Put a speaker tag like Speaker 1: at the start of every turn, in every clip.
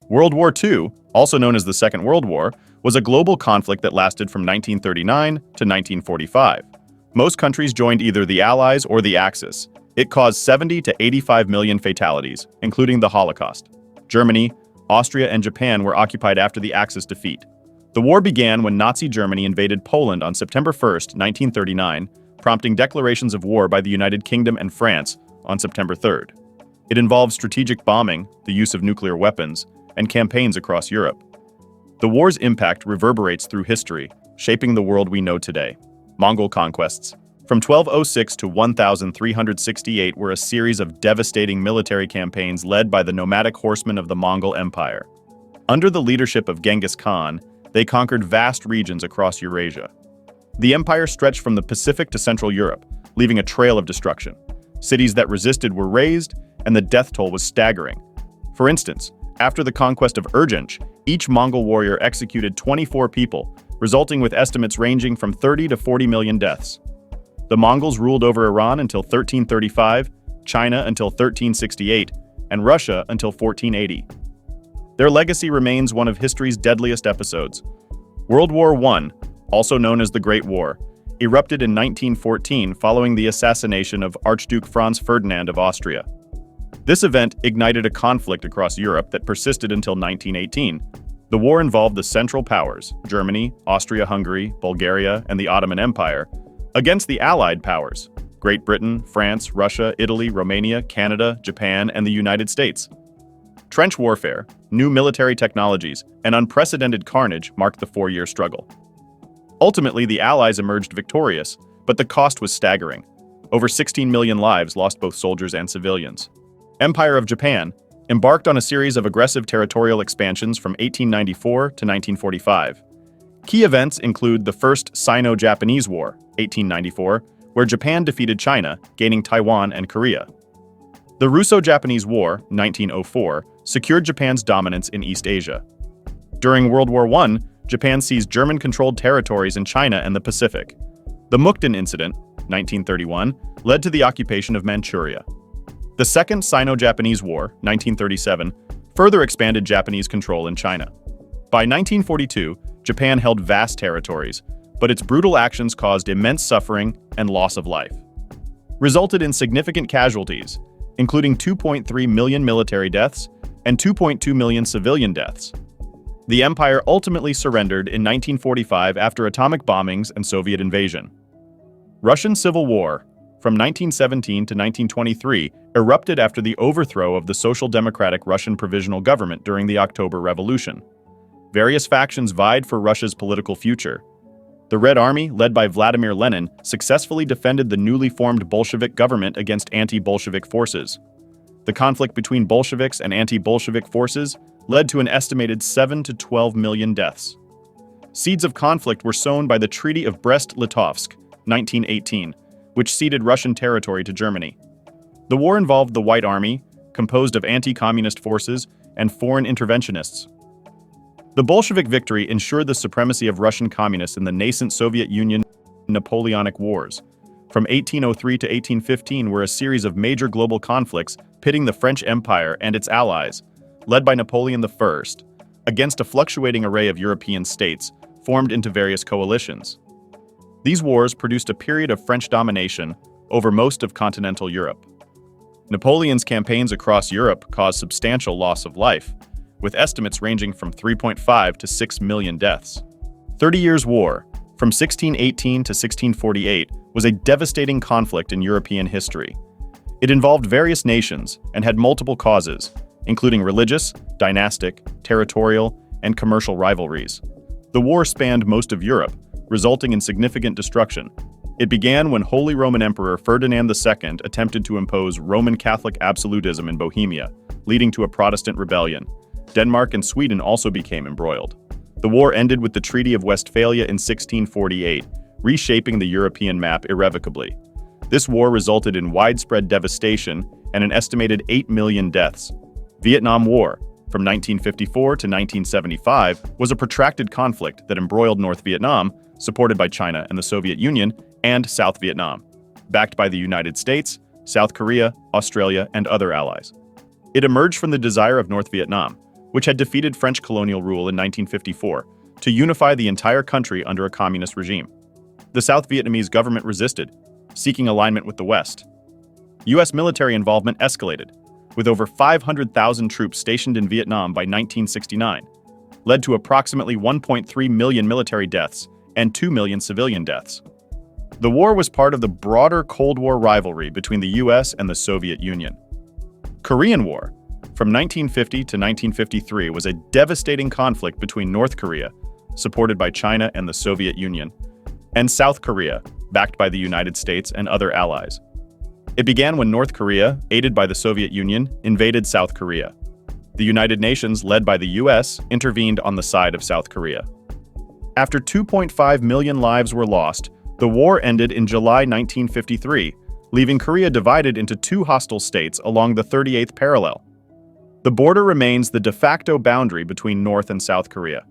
Speaker 1: World War II, also known as the Second World War, was a global conflict that lasted from 1939 to 1945. Most countries joined either the Allies or the Axis. It caused 70 to 85 million fatalities, including the Holocaust. Germany, Austria, and Japan were occupied after the Axis defeat. The war began when Nazi Germany invaded Poland on September 1, 1939, prompting declarations of war by the United Kingdom and France on September 3rd. It involved strategic bombing, the use of nuclear weapons, and campaigns across Europe. The war's impact reverberates through history, shaping the world we know today. Mongol conquests. From 1206 to 1368 were a series of devastating military campaigns led by the nomadic horsemen of the Mongol Empire. Under the leadership of Genghis Khan, they conquered vast regions across Eurasia. The empire stretched from the Pacific to Central Europe, leaving a trail of destruction. Cities that resisted were razed, and the death toll was staggering. For instance, after the conquest of Urgench, each Mongol warrior executed 24 people, resulting with estimates ranging from 30 to 40 million deaths. The Mongols ruled over Iran until 1335, China until 1368, and Russia until 1480. Their legacy remains one of history's deadliest episodes. World War I, also known as the Great War, erupted in 1914 following the assassination of Archduke Franz Ferdinand of Austria. This event ignited a conflict across Europe that persisted until 1918. The war involved the Central Powers, Germany, Austria-Hungary, Bulgaria, and the Ottoman Empire, against the Allied powers, Great Britain, France, Russia, Italy, Romania, Canada, Japan, and the United States. Trench warfare, new military technologies, and unprecedented carnage marked the four-year struggle. Ultimately, the Allies emerged victorious, but the cost was staggering. Over 16 million lives lost, both soldiers and civilians. Empire of Japan embarked on a series of aggressive territorial expansions from 1894 to 1945. Key events include the First Sino-Japanese War, 1894, where Japan defeated China, gaining Taiwan and Korea. The Russo-Japanese War, 1904, secured Japan's dominance in East Asia. During World War I, Japan seized German-controlled territories in China and the Pacific. The Mukden Incident, 1931, led to the occupation of Manchuria. The Second Sino-Japanese War, 1937, further expanded Japanese control in China. By 1942, Japan held vast territories, but its brutal actions caused immense suffering and loss of life. Resulted in significant casualties, including 2.3 million military deaths and 2.2 million civilian deaths. The empire ultimately surrendered in 1945 after atomic bombings and Soviet invasion. Russian Civil War, from 1917 to 1923, erupted after the overthrow of the Social Democratic Russian Provisional Government during the October Revolution. Various factions vied for Russia's political future. The Red Army, led by Vladimir Lenin, successfully defended the newly formed Bolshevik government against anti-Bolshevik forces. The conflict between Bolsheviks and anti-Bolshevik forces led to an estimated 7 to 12 million deaths. Seeds of conflict were sown by the Treaty of Brest-Litovsk, 1918, which ceded Russian territory to Germany. The war involved the White Army, composed of anti-communist forces and foreign interventionists. The Bolshevik victory ensured the supremacy of Russian communists in the nascent Soviet Union Napoleonic Wars. From 1803 to 1815 were a series of major global conflicts pitting the French Empire and its allies, led by Napoleon I, against a fluctuating array of European states formed into various coalitions. These wars produced a period of French domination over most of continental Europe. Napoleon's campaigns across Europe caused substantial loss of life, with estimates ranging from 3.5 to 6 million deaths. 30 Years' War, from 1618 to 1648, was a devastating conflict in European history. It involved various nations and had multiple causes, including religious, dynastic, territorial, and commercial rivalries. The war spanned most of Europe, resulting in significant destruction. It began when Holy Roman Emperor Ferdinand II attempted to impose Roman Catholic absolutism in Bohemia, leading to a Protestant rebellion. Denmark and Sweden also became embroiled. The war ended with the Treaty of Westphalia in 1648, reshaping the European map irrevocably. This war resulted in widespread devastation and an estimated 8 million deaths. Vietnam War, from 1954 to 1975, was a protracted conflict that embroiled North Vietnam, supported by China and the Soviet Union, and South Vietnam, backed by the United States, South Korea, Australia, and other allies. It emerged from the desire of North Vietnam, which had defeated French colonial rule in 1954, to unify the entire country under a communist regime. The South Vietnamese government resisted, seeking alignment with the West. U.S. military involvement escalated, with over 500,000 troops stationed in Vietnam by 1969, led to approximately 1.3 million military deaths and 2 million civilian deaths. The war was part of the broader Cold War rivalry between the U.S. and the Soviet Union. Korean War, from 1950 to 1953, was a devastating conflict between North Korea, supported by China and the Soviet Union, and South Korea, backed by the United States and other allies. It began when North Korea, aided by the Soviet Union, invaded South Korea. The United Nations, led by the U.S., intervened on the side of South Korea. After 2.5 million lives were lost, the war ended in July 1953, leaving Korea divided into two hostile states along the 38th parallel. The border remains the de facto boundary between North and South Korea.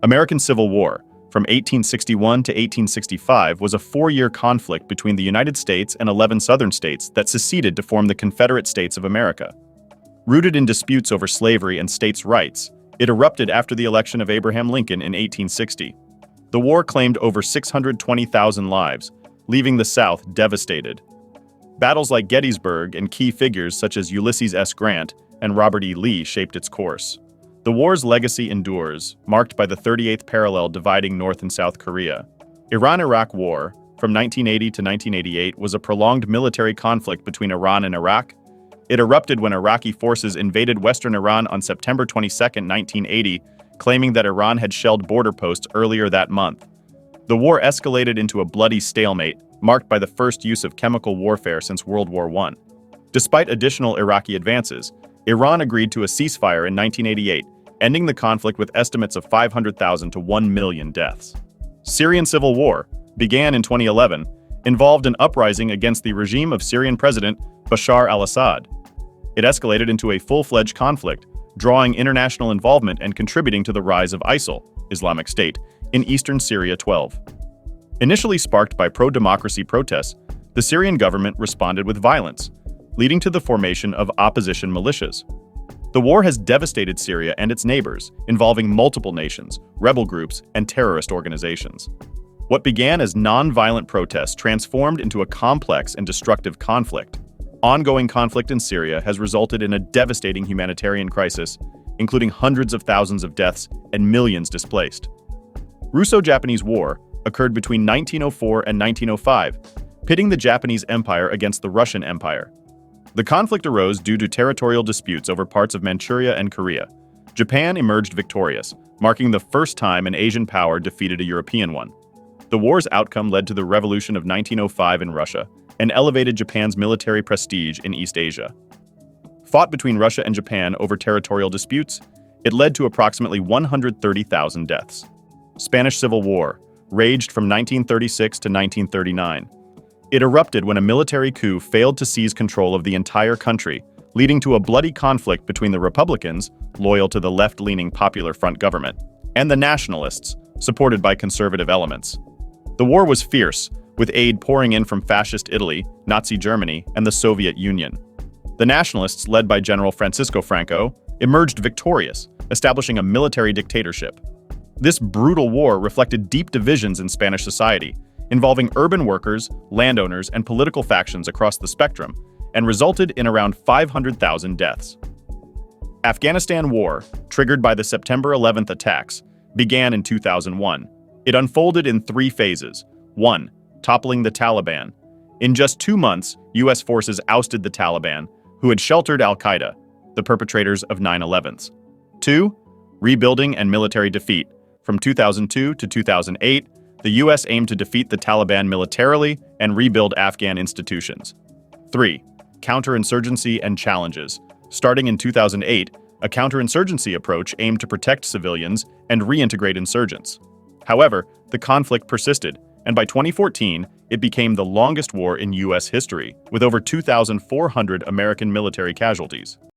Speaker 1: American Civil War, from 1861 to 1865, was a 4-year conflict between the United States and 11 southern states that seceded to form the Confederate States of America. Rooted in disputes over slavery and states' rights, it erupted after the election of Abraham Lincoln in 1860. The war claimed over 620,000 lives, leaving the South devastated. Battles like Gettysburg and key figures such as Ulysses S. Grant and Robert E. Lee shaped its course. The war's legacy endures, marked by the 38th parallel dividing North and South Korea. Iran-Iraq War, from 1980 to 1988, was a prolonged military conflict between Iran and Iraq. It erupted when Iraqi forces invaded western Iran on September 22, 1980, claiming that Iran had shelled border posts earlier that month. The war escalated into a bloody stalemate, marked by the first use of chemical warfare since World War I. Despite additional Iraqi advances, Iran agreed to a ceasefire in 1988, ending the conflict with estimates of 500,000 to 1 million deaths. Syrian Civil War began in 2011, involved an uprising against the regime of Syrian President Bashar al-Assad. It escalated into a full-fledged conflict, drawing international involvement and contributing to the rise of ISIL, Islamic State, in eastern Syria 12. Initially sparked by pro-democracy protests, the Syrian government responded with violence, leading to the formation of opposition militias. The war has devastated Syria and its neighbors, involving multiple nations, rebel groups, and terrorist organizations. What began as non-violent protests transformed into a complex and destructive conflict. Ongoing conflict in Syria has resulted in a devastating humanitarian crisis, including hundreds of thousands of deaths and millions displaced. Russo-Japanese War occurred between 1904 and 1905, pitting the Japanese Empire against the Russian Empire. The conflict arose due to territorial disputes over parts of Manchuria and Korea. Japan emerged victorious, marking the first time an Asian power defeated a European one. The war's outcome led to the Revolution of 1905 in Russia and elevated Japan's military prestige in East Asia. Fought between Russia and Japan over territorial disputes, it led to approximately 130,000 deaths. Spanish Civil War raged from 1936 to 1939. It erupted when a military coup failed to seize control of the entire country, leading to a bloody conflict between the Republicans, loyal to the left-leaning Popular Front government, and the Nationalists, supported by conservative elements. The war was fierce, with aid pouring in from Fascist Italy, Nazi Germany, and the Soviet Union. The Nationalists, led by General Francisco Franco, emerged victorious, establishing a military dictatorship. This brutal war reflected deep divisions in Spanish society, involving urban workers, landowners, and political factions across the spectrum, and resulted in around 500,000 deaths. Afghanistan War, triggered by the September 11th attacks, began in 2001. It unfolded in 3 phases. 1. Toppling the Taliban. In just 2 months, U.S. forces ousted the Taliban, who had sheltered al-Qaeda, the perpetrators of 9/11s. 2. Rebuilding and military defeat. From 2002 to 2008, the U.S. aimed to defeat the Taliban militarily and rebuild Afghan institutions. 3. Counterinsurgency and challenges. Starting in 2008, a counterinsurgency approach aimed to protect civilians and reintegrate insurgents. However, the conflict persisted, and by 2014, it became the longest war in U.S. history, with over 2,400 American military casualties.